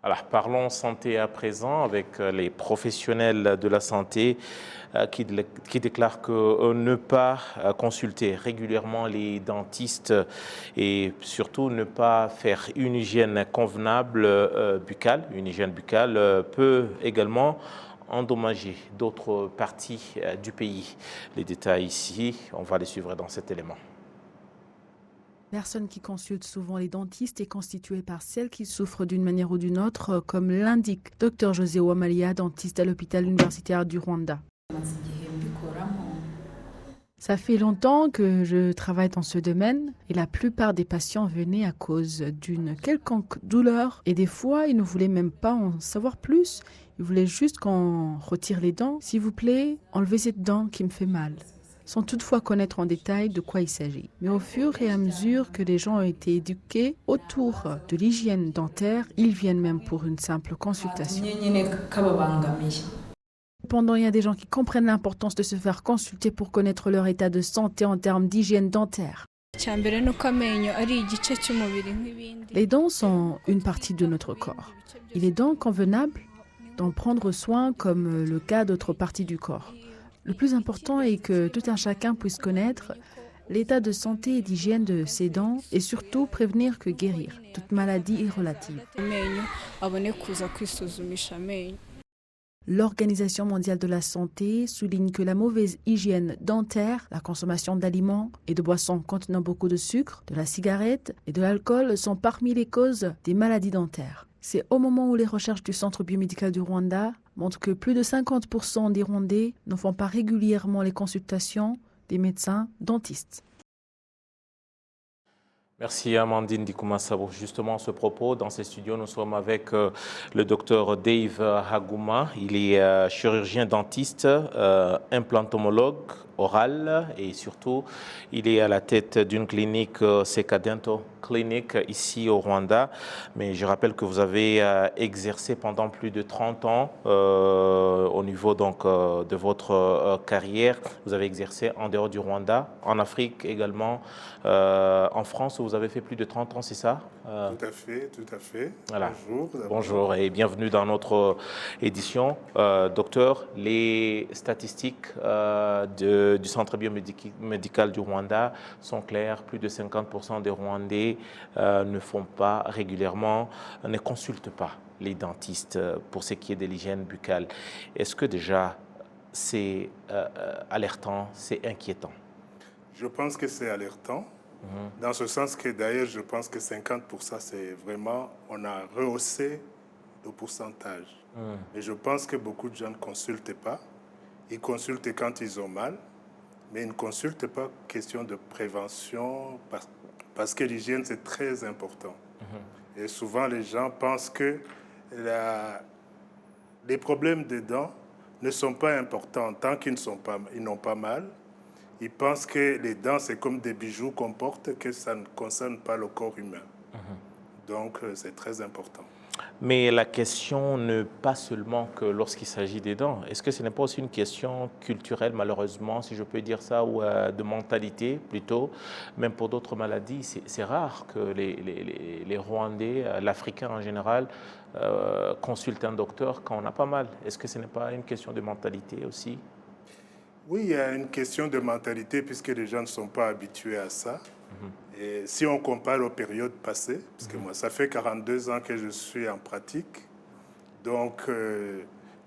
Alors, parlons santé à présent avec les professionnels de la santé qui déclarent que ne pas consulter régulièrement les dentistes et surtout ne pas faire une hygiène convenable buccale, une hygiène buccale peut également endommager d'autres parties du pays. Les détails ici, on va les suivre dans cet élément. Personne qui consulte souvent les dentistes est constituée par celles qui souffrent d'une manière ou d'une autre, comme l'indique Dr José Ouamalia, dentiste à l'hôpital universitaire du Rwanda. Ça fait longtemps que je travaille dans ce domaine et la plupart des patients venaient à cause d'une quelconque douleur et des fois ils ne voulaient même pas en savoir plus. Ils voulaient juste qu'on retire les dents. S'il vous plaît, enlevez cette dent qui me fait mal, sans toutefois connaître en détail de quoi il s'agit. Mais au fur et à mesure que les gens ont été éduqués autour de l'hygiène dentaire, ils viennent même pour une simple consultation. Cependant, il y a des gens qui comprennent l'importance de se faire consulter pour connaître leur état de santé en termes d'hygiène dentaire. Les dents sont une partie de notre corps. Il est donc convenable d'en prendre soin comme le cas d'autres parties du corps. Le plus important est que tout un chacun puisse connaître l'état de santé et d'hygiène de ses dents et surtout prévenir que guérir. Toute maladie est relative. L'Organisation mondiale de la santé souligne que la mauvaise hygiène dentaire, la consommation d'aliments et de boissons contenant beaucoup de sucre, de la cigarette et de l'alcool sont parmi les causes des maladies dentaires. C'est au moment où les recherches du Centre biomédical du Rwanda montrent que plus de 50% des Rwandais ne font pas régulièrement les consultations des médecins dentistes. Merci Amandine Dikoumassa pour justement ce propos. Dans ces studios, nous sommes avec le docteur Dave Haguma. Il est chirurgien dentiste, implantomologue oral et surtout, il est à la tête d'une clinique, Seka Dental Clinic, ici au Rwanda. Mais je rappelle que vous avez exercé pendant plus de 30 ans au niveau donc, de votre carrière. Vous avez exercé en dehors du Rwanda, en Afrique également, en France, où vous avez fait plus de 30 ans, c'est ça? Tout à fait, tout à fait. Voilà. Bonjour. Bonjour et bienvenue dans notre édition. Docteur, les statistiques du Centre biomédical du Rwanda sont claires. Plus de 50% des Rwandais ne font pas régulièrement, ne consultent pas les dentistes pour ce qui est de l'hygiène buccale. Est-ce que déjà c'est alertant, c'est inquiétant? Je pense que c'est alertant, dans ce sens que d'ailleurs, je pense que 50%, c'est vraiment, on a rehaussé le pourcentage. Et je pense que beaucoup de gens ne consultent pas. Ils consultent quand ils ont mal, mais ils ne consultent pas question de prévention, parce que l'hygiène, c'est très important. Et souvent, les gens pensent que les problèmes des dents ne sont pas importants tant qu'ils n'ont pas mal. Ils pensent que les dents, c'est comme des bijoux qu'on porte, que ça ne concerne pas le corps humain. Donc, c'est très important. Mais la question n'est pas seulement que lorsqu'il s'agit des dents. Est-ce que ce n'est pas aussi une question culturelle, malheureusement, si je peux dire ça, ou de mentalité plutôt? Même pour d'autres maladies, c'est rare que les Rwandais, l'Africain en général, consultent un docteur quand on a pas mal. Est-ce que ce n'est pas une question de mentalité aussi? Oui, il y a une question de mentalité puisque les gens ne sont pas habitués à ça. Et si on compare aux périodes passées, parce que moi, ça fait 42 ans que je suis en pratique, donc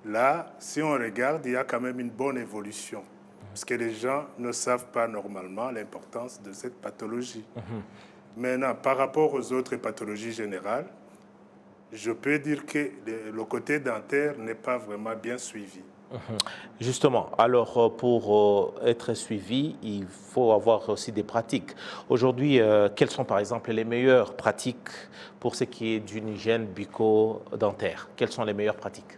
là, si on regarde, il y a quand même une bonne évolution, parce que les gens ne savent pas normalement l'importance de cette pathologie. Maintenant, par rapport aux autres pathologies générales, je peux dire que le côté dentaire n'est pas vraiment bien suivi. Justement, alors pour être suivi, il faut avoir aussi des pratiques. Aujourd'hui, quelles sont par exemple les meilleures pratiques pour ce qui est d'une hygiène bucco-dentaire? Quelles sont les meilleures pratiques?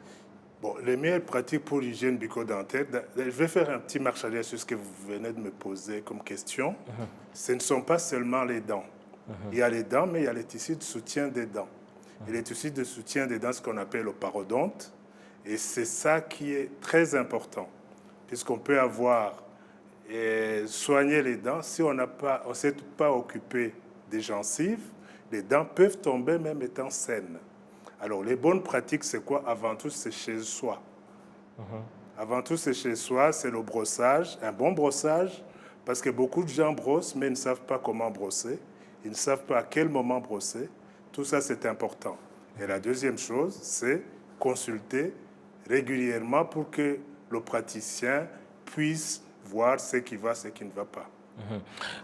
Bon, les meilleures pratiques pour l'hygiène bucco-dentaire, je vais faire un petit marche arrière sur ce que vous venez de me poser comme question. Ce ne sont pas seulement les dents. Il y a les dents, mais il y a les tissus de soutien des dents. Et les tissus de soutien des dents, ce qu'on appelle le parodonte. Et c'est ça qui est très important, puisqu'on peut avoir soigné les dents. Si on ne s'est pas occupé des gencives, les dents peuvent tomber même étant saines. Alors, les bonnes pratiques, c'est quoi? Avant tout, c'est chez soi. Avant tout, c'est chez soi, c'est le brossage, un bon brossage, parce que beaucoup de gens brossent, mais ils ne savent pas comment brosser, ils ne savent pas à quel moment brosser. Tout ça, c'est important. Et la deuxième chose, c'est consulter régulièrement pour que le praticien puisse voir ce qui va, ce qui ne va pas.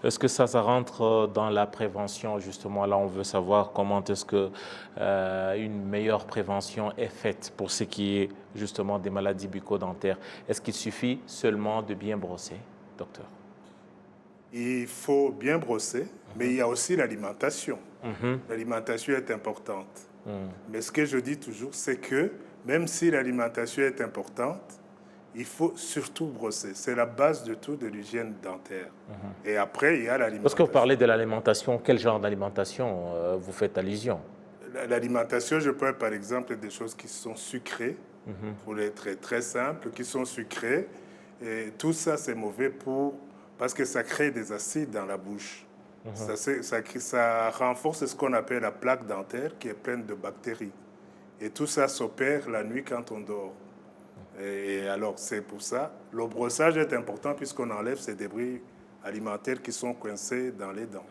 Est-ce que ça rentre dans la prévention? Justement, là, on veut savoir comment est-ce que une meilleure prévention est faite pour ce qui est justement des maladies bucco-dentaires. Est-ce qu'il suffit seulement de bien brosser, docteur? Il faut bien brosser, mais il y a aussi l'alimentation. L'alimentation est importante. Mais ce que je dis toujours, c'est que même si l'alimentation est importante, il faut surtout brosser. C'est la base de tout de l'hygiène dentaire. Et après, il y a l'alimentation. Lorsque vous parlez de l'alimentation, quel genre d'alimentation vous faites allusion? L'alimentation, je parle par exemple des choses qui sont sucrées, pour être très, très simple, qui sont sucrées. Et tout ça, c'est mauvais parce que ça crée des acides dans la bouche. Ça renforce ce qu'on appelle la plaque dentaire qui est pleine de bactéries. Et tout ça s'opère la nuit quand on dort. Et alors, c'est pour ça, le brossage est important puisqu'on enlève ces débris alimentaires qui sont coincés dans les dents.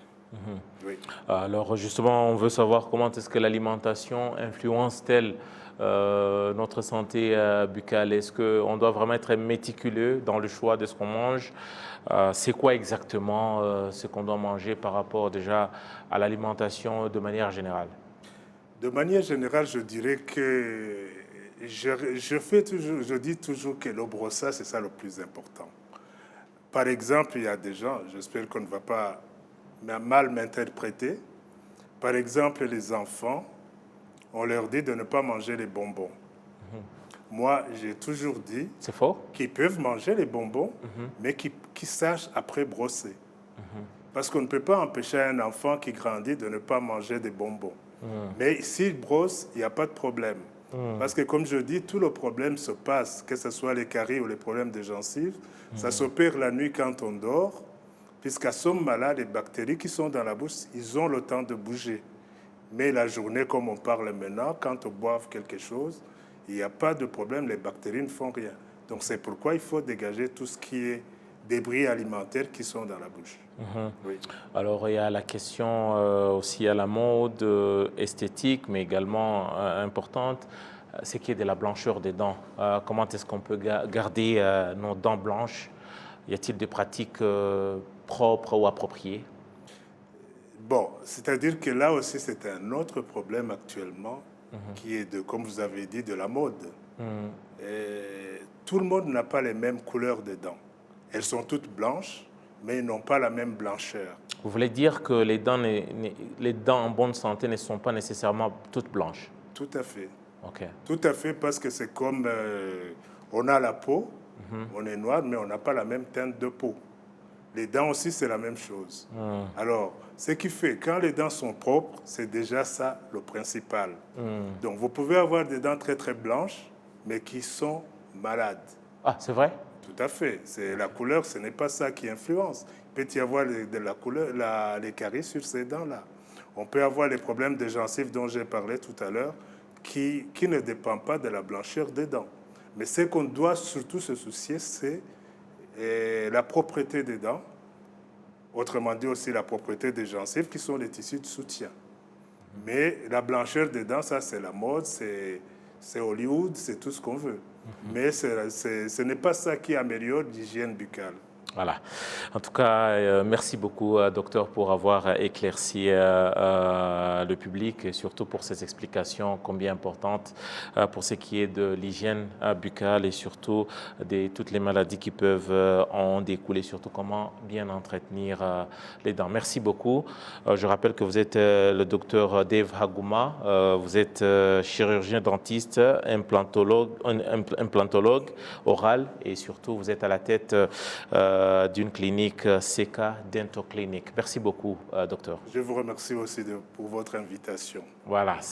Oui. Alors, justement, on veut savoir comment est-ce que l'alimentation influence-t-elle notre santé buccale? Est-ce qu'on doit vraiment être méticuleux dans le choix de ce qu'on mange? C'est quoi exactement ce qu'on doit manger par rapport déjà à l'alimentation de manière générale? De manière générale, je dirais que je dis toujours que le brossage, c'est ça le plus important. Par exemple, il y a des gens, j'espère qu'on ne va pas mal m'interpréter. Par exemple, les enfants, on leur dit de ne pas manger les bonbons. Moi, j'ai toujours dit qu'ils peuvent manger les bonbons, mais qu'ils sachent après brosser. Parce qu'on ne peut pas empêcher un enfant qui grandit de ne pas manger des bonbons. Mais s'il brosse, il n'y a pas de problème. Parce que comme je dis, tout le problème se passe, que ce soit les caries ou les problèmes de gencives, ça s'opère la nuit quand on dort, puisqu'à ce moment-là, les bactéries qui sont dans la bouche, ils ont le temps de bouger. Mais la journée, comme on parle maintenant, quand on boit quelque chose, il n'y a pas de problème, les bactéries ne font rien. Donc c'est pourquoi il faut dégager tout ce qui est débris alimentaires qui sont dans la bouche. Oui. Alors il y a la question aussi à la mode esthétique, mais également importante, c'est qui est de la blancheur des dents. Comment est-ce qu'on peut garder nos dents blanches? Y a-t-il des pratiques propres ou appropriées? Bon, c'est-à-dire que là aussi, c'est un autre problème actuellement qui est, comme vous avez dit, de la mode. Et tout le monde n'a pas les mêmes couleurs de dents. Elles sont toutes blanches, mais ils n'ont pas la même blancheur. Vous voulez dire que les dents en bonne santé ne sont pas nécessairement toutes blanches? Tout à fait. Okay. Tout à fait, parce que c'est comme on a la peau, on est noir, mais on n'a pas la même teinte de peau. Les dents aussi, c'est la même chose. Alors, ce qui fait, quand les dents sont propres, c'est déjà ça le principal. Donc, vous pouvez avoir des dents très, très blanches, mais qui sont malades. Ah, c'est vrai? Tout à fait. C'est la couleur, ce n'est pas ça qui influence. Il peut y avoir de la couleur, les caries sur ces dents-là. On peut avoir les problèmes de gencives dont j'ai parlé tout à l'heure, qui ne dépendent pas de la blancheur des dents. Mais ce qu'on doit surtout se soucier, c'est la propreté des dents, autrement dit aussi la propreté des gencives, qui sont les tissus de soutien. Mais la blancheur des dents, ça c'est la mode, c'est Hollywood, c'est tout ce qu'on veut. Mais ce n'est pas ça qui améliore l'hygiène buccale. Voilà. En tout cas, merci beaucoup, docteur, pour avoir éclairci le public et surtout pour ces explications combien importantes pour ce qui est de l'hygiène buccale et surtout de toutes les maladies qui peuvent en découler, surtout comment bien entretenir les dents. Merci beaucoup. Je rappelle que vous êtes le docteur Dave Hagouma. Vous êtes chirurgien dentiste, implantologue oral et surtout vous êtes à la tête d'une clinique CK Dental Clinic. Merci beaucoup, docteur. Je vous remercie aussi pour votre invitation. Voilà.